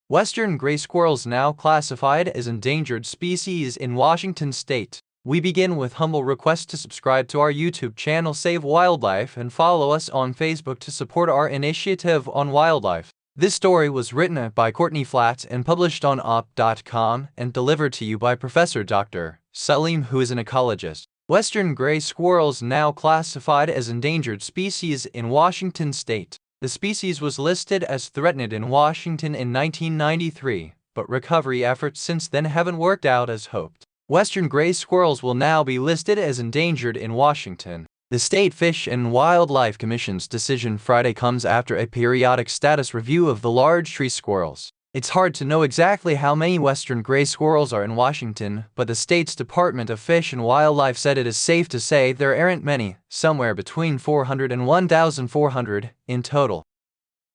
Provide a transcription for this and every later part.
Western gray squirrels now classified as endangered species in Washington state. We begin with humble request to subscribe to our YouTube channel Save Wildlife and follow us on Facebook to support our initiative on wildlife. This story was written by Courtney Flatt and published on op.com and delivered to you by Professor Dr. Salim, who is an ecologist. Western gray squirrels now classified as endangered species in Washington state. The species was listed as threatened in Washington in 1993, but recovery efforts since then haven't worked out as hoped. Western gray squirrels will now be listed as endangered in Washington. The State Fish and Wildlife Commission's decision Friday comes after a periodic status review of the large tree squirrels. It's hard to know exactly how many western gray squirrels are in Washington, but the state's Department of Fish and Wildlife said it is safe to say there aren't many, somewhere between 400 and 1,400 in total.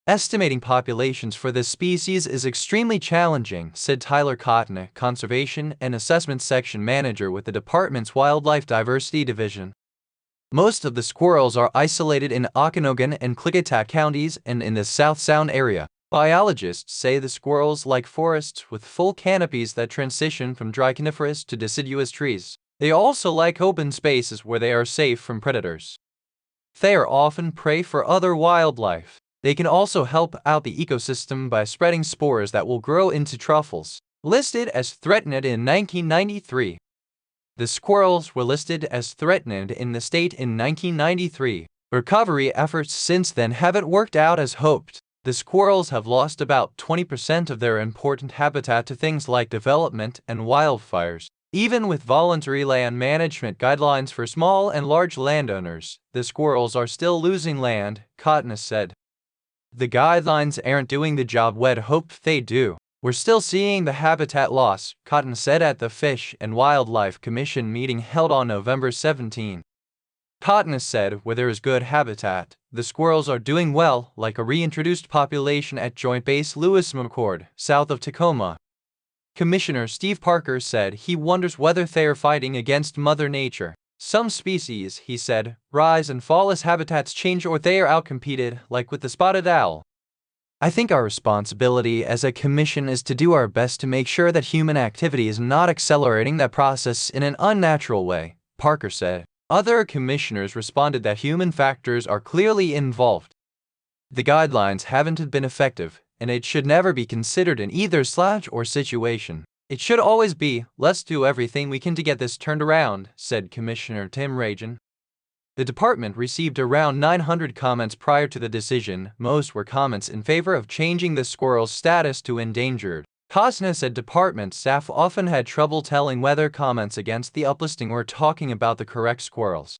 Estimating populations for this species is extremely challenging, said Tyler Cotton, Conservation and Assessment Section Manager with the department's Wildlife Diversity Division. Most of the squirrels are isolated in Okanogan and Klickitat counties and in the South Sound area. Biologists say the squirrels like forests with full canopies that transition from dry coniferous to deciduous trees. They also like open spaces where they are safe from predators. They are often prey for other wildlife. They can also help out the ecosystem by spreading spores that will grow into truffles. Listed as threatened in 1993. The squirrels were listed as threatened in the state in 1993. Recovery efforts since then haven't worked out as hoped. The squirrels have lost about 20% of their important habitat to things like development and wildfires. Even with voluntary land management guidelines for small and large landowners, the squirrels are still losing land, Cotton said. The guidelines aren't doing the job we'd hoped they do. We're still seeing the habitat loss, Cotton said at the Fish and Wildlife Commission meeting held on November 17. Cotton said where there is good habitat, the squirrels are doing well, like a reintroduced population at Joint Base Lewis McChord, south of Tacoma. Commissioner Steve Parker said he wonders whether they are fighting against Mother Nature. Some species, he said, rise and fall as habitats change or they are outcompeted, like with the spotted owl. I think our responsibility as a commission is to do our best to make sure that human activity is not accelerating that process in an unnatural way, Parker said. Other commissioners responded that human factors are clearly involved. The guidelines haven't been effective, and it should never be considered in either or situation. It should always be, let's do everything we can to get this turned around, said Commissioner Tim Rajan. The department received around 900 comments prior to the decision. Most were comments in favor of changing the squirrel's status to endangered. Costner said department staff often had trouble telling whether comments against the uplisting were talking about the correct squirrels.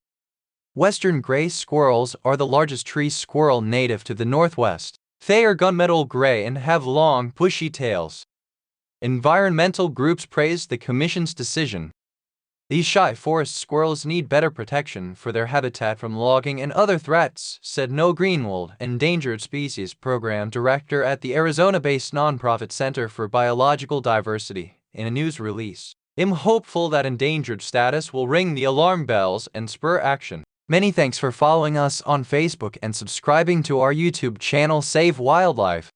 Western gray squirrels are the largest tree squirrel native to the Northwest. They are gunmetal gray and have long, bushy tails. Environmental groups praised the commission's decision. These shy forest squirrels need better protection for their habitat from logging and other threats, said No Greenwald, Endangered Species Program Director at the Arizona-based nonprofit Center for Biological Diversity, in a news release. I'm hopeful that endangered status will ring the alarm bells and spur action. Many thanks for following us on Facebook and subscribing to our YouTube channel Save Wildlife.